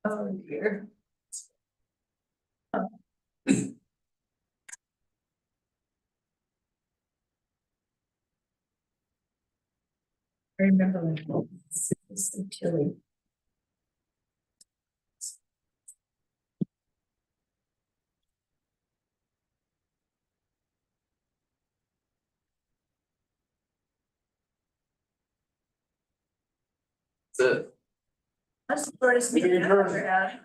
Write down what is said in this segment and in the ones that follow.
Oh, dear. I remember when it was so chilly. That's the shortest meeting I've ever had.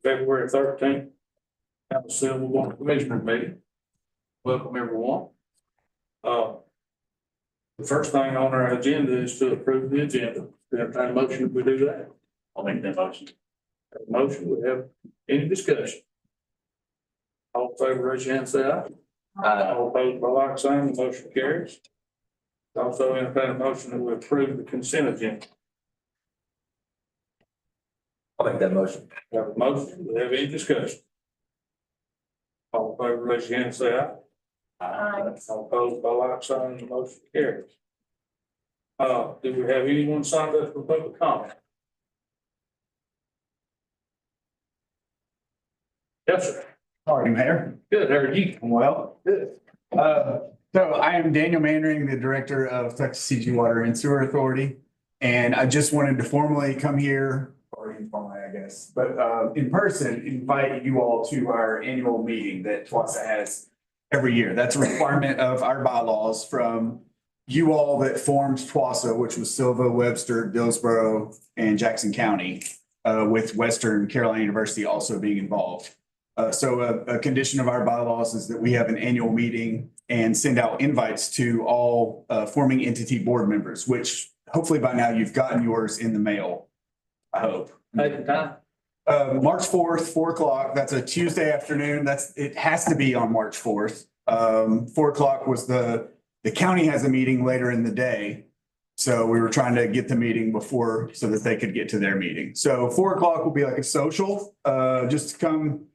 February 13th, have a Sylva Water Commissioner meeting. Welcome, everyone. The first thing on our agenda is to approve the agenda. We have a motion if we do that. I'll make that motion. Have a motion, we have any discussion? All in favor, raise your hand, say aye. All opposed by like sign, the motion carries. Also entertain a motion that we approve the consent agenda. I'll make that motion. We have a motion, we have any discussion? All in favor, raise your hand, say aye. All opposed by like sign, the motion carries. Do we have anyone signed up for public comment? Yes, sir. How are you, Mayor? Good, how are you? Well, good. So I am Daniel Mannering, the Director of Texas CG Water and Sewer Authority. And I just wanted to formally come here, or informally, I guess, but in person, invite you all to our annual meeting that TWASA has every year. That's a requirement of our bylaws from you all that formed TWASA, which was Sylva, Webster, Dillsboro, and Jackson County, with Western Carolina University also being involved. So a condition of our bylaws is that we have an annual meeting and send out invites to all forming entity board members, which hopefully by now you've gotten yours in the mail, I hope. Take the time. March 4th, 4 o'clock. That's a Tuesday afternoon. It has to be on March 4th. 4 o'clock was the county has a meeting later in the day. So we were trying to get the meeting before so that they could get to their meeting. So 4 o'clock will be like a social, just to come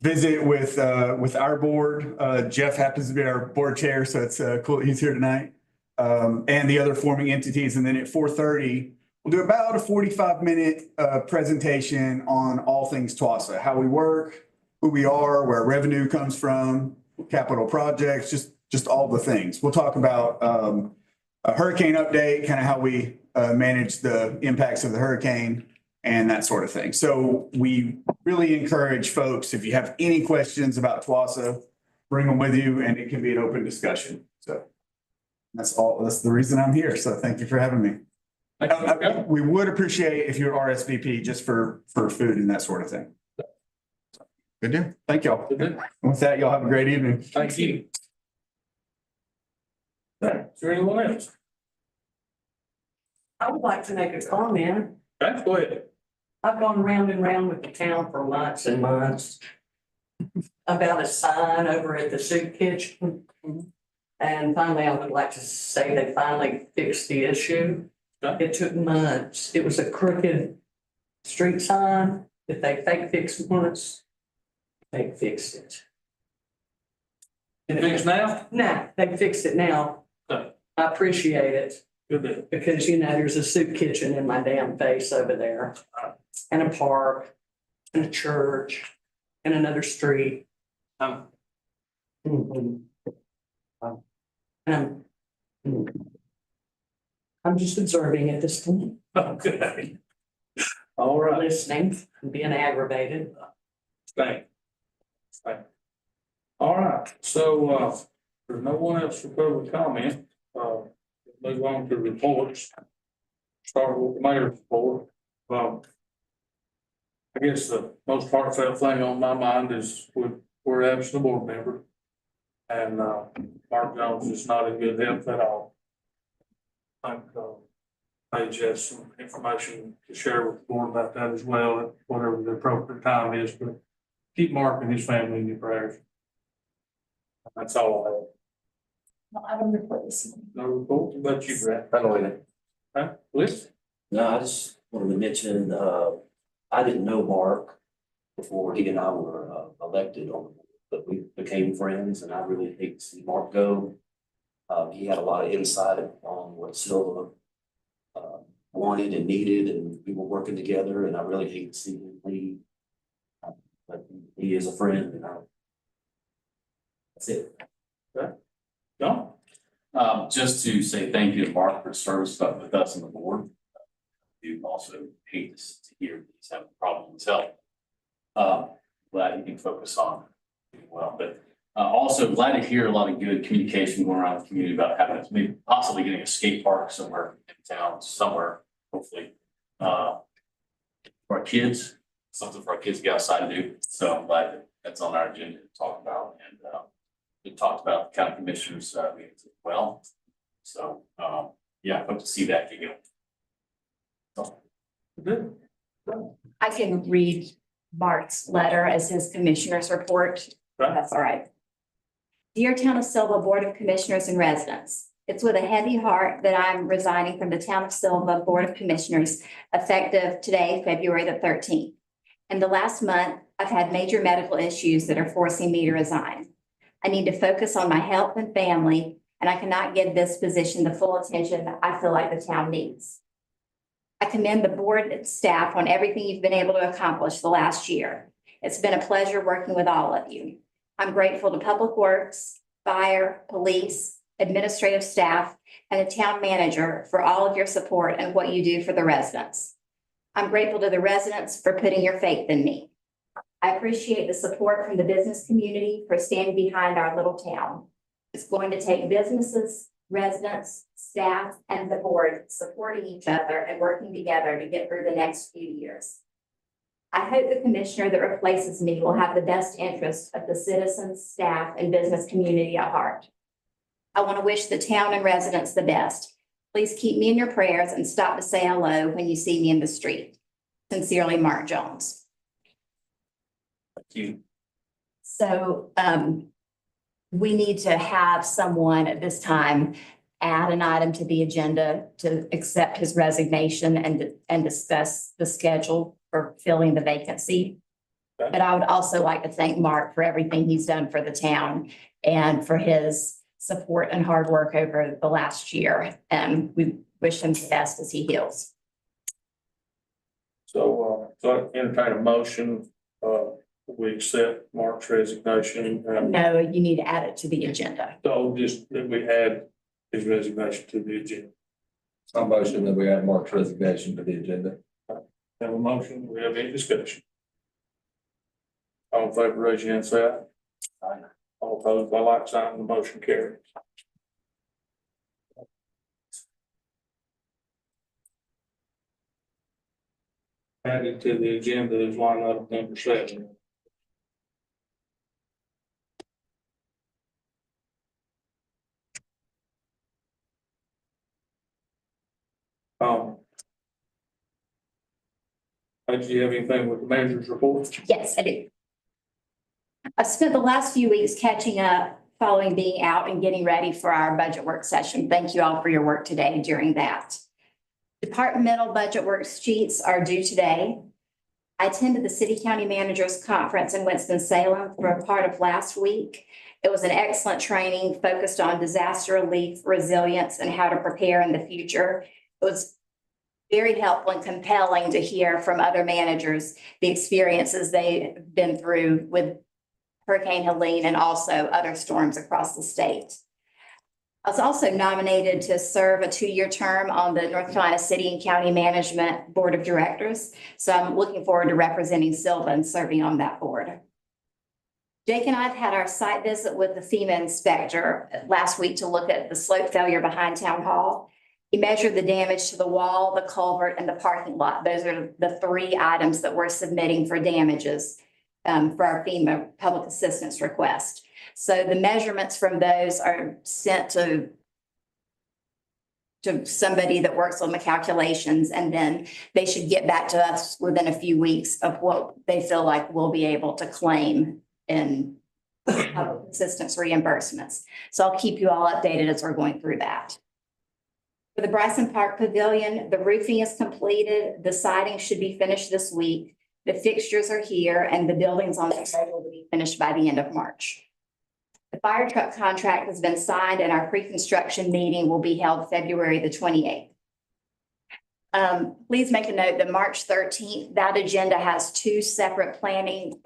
visit with our board. Jeff happens to be our board chair, so it's cool that he's here tonight. And the other forming entities. And then at 4:30, we'll do about a 45-minute presentation on all things TWASA, how we work, who we are, where revenue comes from, capital projects, just all the things. We'll talk about a hurricane update, kind of how we manage the impacts of the hurricane and that sort of thing. So we really encourage folks, if you have any questions about TWASA, bring them with you and it can be an open discussion. So that's all. That's the reason I'm here. So thank you for having me. We would appreciate if you're RSVP just for food and that sort of thing. Good deal. Thank y'all. Good deal. With that, y'all have a great evening. Thank you. Is there anyone else? I would like to make a comment. Okay, go ahead. I've gone round and round with the town for months and months about a sign over at the soup kitchen. And finally, I would like to say they finally fixed the issue. Okay. It took months. It was a crooked street sign that they fake fixed once. They fixed it. Fixed now? Nah, they fixed it now. Okay. I appreciate it. Good deal. Because, there's a soup kitchen in my damn face over there. And a park, and a church, and another street. Mhm. And I'm just observing at this point, Okay. All right. listening, and being aggravated. Thank you. All right, so there's no one else for public comment. move on to reports. Start with the mayor's report. I guess the most heartfelt thing on my mind is we're absent a board member. And, Mark Jones is not in good health at all. I think, Paige has some information to share with the board about that as well, at whatever the appropriate time is, but keep Mark and his family in your prayers. That's all I have. No, I don't report this morning. No report, but you, Brett. I don't know. Huh? Liz? No, I just wanted to mention, I didn't know Mark before he and I were elected on the board, but we became friends and I really hate to see Mark go. He had a lot of insight on what Sylva wanted and needed, and we were working together, and I really hate to see him leave. But he is a friend, and that's it. No? Just to say thank you to Mark for his service with us on the board. You also hate to hear that he's having a problem with his health. Glad he can focus on doing well, but also glad to hear a lot of good communication going around the community about having maybe possibly getting a skate park somewhere in town, somewhere, hopefully. For our kids, something for our kids to get outside and do. So I'm glad that that's on our agenda to talk about, and we talked about the county commissioners meetings as well. So yeah, I hope to see that get going. Good. I can read Mark's letter as his commissioner's report. Right. That's all right. Dear Town of Sylva Board of Commissioners and Residents, it's with a heavy heart that I'm resigning from the Town of Sylva Board of Commissioners effective today, February the 13th. In the last month, I've had major medical issues that are forcing me to resign. I need to focus on my health and family, and I cannot give this position the full attention that I feel like the town needs. I commend the board and staff on everything you've been able to accomplish the last year. It's been a pleasure working with all of you. I'm grateful to Public Works, Fire, Police, administrative staff, and the town manager for all of your support and what you do for the residents. I'm grateful to the residents for putting your faith in me. I appreciate the support from the business community for standing behind our little town. It's going to take businesses, residents, staff, and the board supporting each other and working together to get through the next few years. I hope the commissioner that replaces me will have the best interest of the citizens, staff, and business community at heart. I want to wish the town and residents the best. Please keep me in your prayers and stop to say hello when you see me in the street. Sincerely, Mark Jones. Thank you. So we need to have someone at this time add an item to the agenda to accept his resignation and discuss the schedule for filling the vacancy. Okay. But I would also like to thank Mark for everything he's done for the town and for his support and hard work over the last year. And we wish him the best as he heals. So I entertain a motion, we accept Mark's resignation and No, you need to add it to the agenda. so just that we add his resignation to the agenda. Some motion that we add Mark's resignation to the agenda. Have a motion, we have any discussion? All in favor, raise your hand, say aye. Aye. All opposed, by like sign, the motion carries. Added to the agenda is line item number 7. Do you have anything with the manager's report? Yes, I do. I spent the last few weeks catching up following being out and getting ready for our budget work session. Thank you all for your work today during that. Departmental budget worksheets are due today. I attended the City County Managers Conference in Winston-Salem for a part of last week. It was an excellent training focused on disaster relief, resilience, and how to prepare in the future. It was very helpful and compelling to hear from other managers the experiences they've been through with Hurricane Helene and also other storms across the state. I was also nominated to serve a 2-year term on the North Carolina City and County Management Board of Directors. So I'm looking forward to representing Sylva and serving on that board. Jake and I have had our site visit with the FEMA inspector last week to look at the slope failure behind Town Hall. We measured the damage to the wall, the culvert, and the parking lot. Those are the three items that we're submitting for damages for our FEMA public assistance request. So the measurements from those are sent to somebody that works on the calculations, and then they should get back to us within a few weeks of what they feel like we'll be able to claim in public assistance reimbursements. So I'll keep you all updated as we're going through that. For the Bryson Park Pavilion, the roofing is completed. The siding should be finished this week. The fixtures are here and the building's on the schedule to be finished by the end of March. The fire truck contract has been signed and our pre-construction meeting will be held February the 28th. Please make a note that March 13th, that agenda has two separate zoning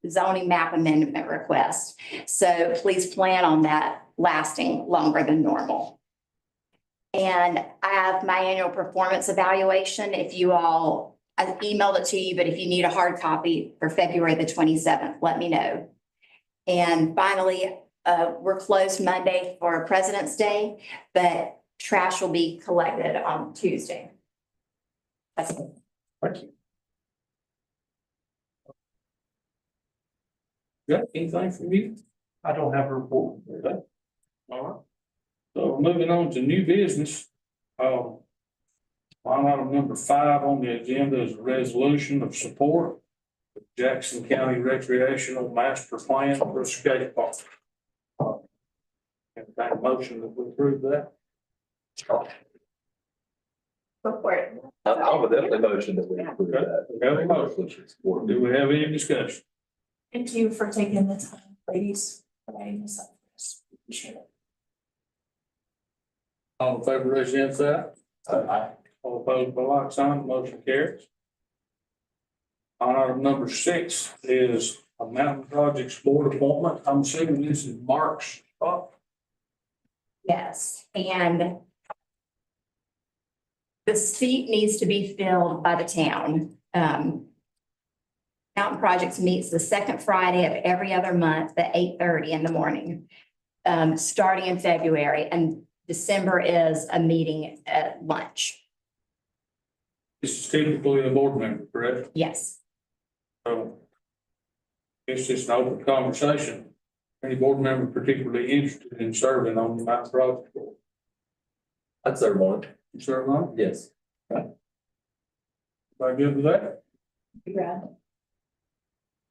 zoning map amendment requests. So please plan on that lasting longer than normal. And I have my annual performance evaluation. I emailed it to you, but if you need a hard copy for February the 27th, let me know. And finally, we're closed Monday for President's Day, but trash will be collected on Tuesday. That's it. Thank you. Got anything from you? I don't have a report. Okay. All right. So moving on to new business. Line item number 5 on the agenda is a resolution of support of Jackson County Recreational Master Plan for a skate park. And that motion that we approve that. Report. I would definitely motion that we approve that. We have a motion. Do we have any discussion? Thank you for taking the time, ladies, providing this up for us. Appreciate it. All in favor, raise your hand, say aye. All opposed, by like sign, motion carries. Item number 6 is a mountain projects board appointment. I'm assuming this is Mark's spot. Yes, and the seat needs to be filled by the town. Mountain Projects meets the second Friday of every other month at 8:30 in the morning, starting in February, and December is a meeting at lunch. This is typically a board member, correct? Yes. So it's just an open conversation. Any board member particularly interested in serving on the mountain project board? I'd serve one. You serve on? Yes. Everybody good with that?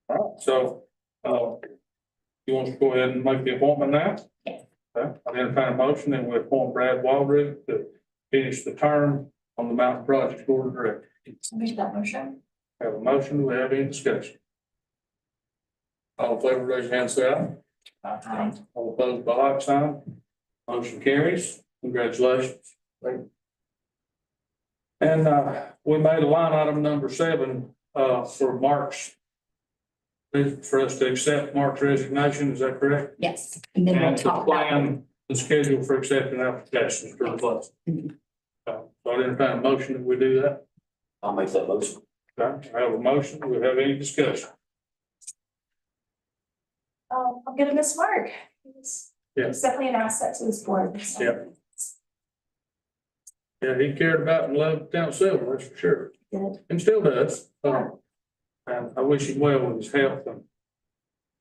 All right, so, you want to go ahead and make the appointment now? Yes. Okay, I entertain a motion and we appoint Brad Waldron to finish the term on the Mountain Projects Board of Directors. Make that motion. Have a motion, do we have any discussion? All in favor, raise your hand, say aye. Aye. All opposed, by like sign. Motion carries. Congratulations. And, we made a line item number 7, for Mark's, for us to accept Mark's resignation, is that correct? Yes. And then we'll And to talk about. plan the schedule for accepting applications for the bus. Mhm. So I entertain a motion that we do that. I'll make that motion. Okay, I have a motion. Do we have any discussion? I'm gonna miss Mark. He's Yeah. he's definitely an asset to this board. So. Yeah. Yeah, he cared about and loved town Sylva, that's for sure. Good. And still does. And I wish him well with his health and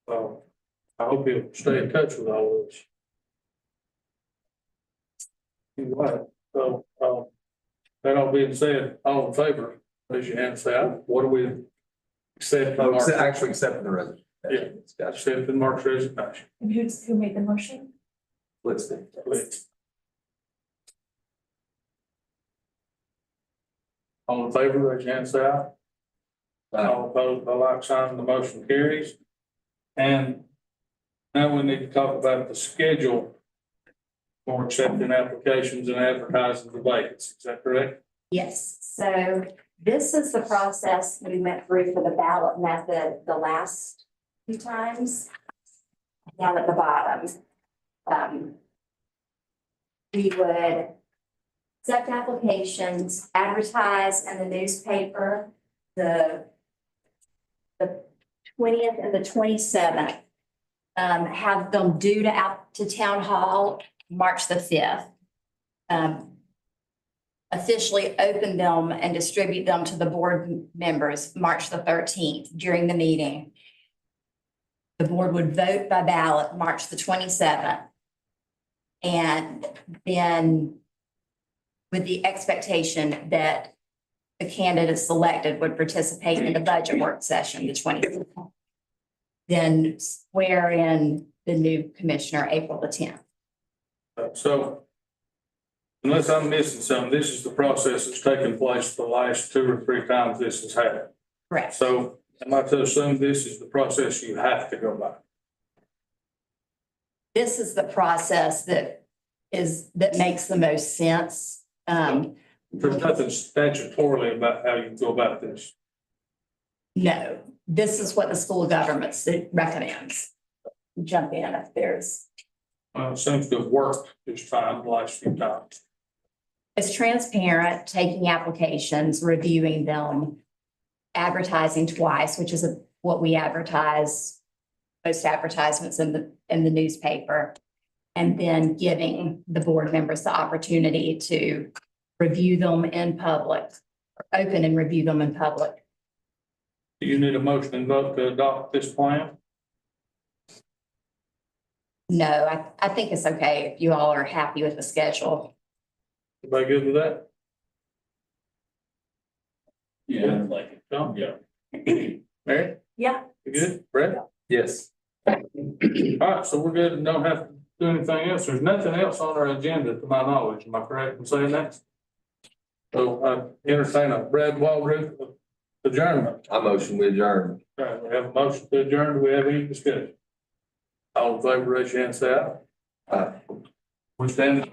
I hope he'll stay in touch with all of us. Anyway, so, that all being said, all in favor, raise your hand and say, aye. What do we accept? Actually accepting the resignation. Yeah. Gotcha. Accepting Mark's resignation. And who made the motion? Let's do. Please. All in favor, raise your hand, say aye. All opposed, by like sign, the motion carries. And now we need to talk about the schedule for accepting applications and advertising the vacancies. Is that correct? Yes, so this is the process we went through for the ballot method the last few times. Down at the bottom. We would accept applications, advertise in the newspaper, the 20th and the 27th. Have them due to to Town Hall March the 5th. Officially open them and distribute them to the board members March the 13th during the meeting. The board would vote by ballot March the 27th. And then with the expectation that the candidate selected would participate in the budget work session, the 20th. Then swear in the new commissioner April the 10th. So unless I'm missing something, this is the process that's taken place the last 2 or 3 times this has happened. Correct. So am I to assume this is the process you have to go by? This is the process that makes the most sense. There's nothing statutorily about how you go about this. No, this is what the school government recommends. Jump in if there's. It seems to have worked this time, the last few times. It's transparent, taking applications, reviewing them, advertising twice, which is what we advertise, most advertisements in the newspaper, and then giving the board members the opportunity to review them in public, or open and review them in public. Do you need a motion and vote to adopt this plan? No, I think it's okay if you all are happy with the schedule. Everybody good with that? Yeah, like it. John? Yeah. Mary? Yeah. You good? Brett? Yes. All right, so we're good and don't have to do anything else. There's nothing else on our agenda to my knowledge. Am I correct in saying that? So I entertain a Brad Waldron adjournment. I motion we adjourn. All right, we have a motion to adjourn. Do we have any discussion? All in favor, raise your hand, say aye. Aye. We stand.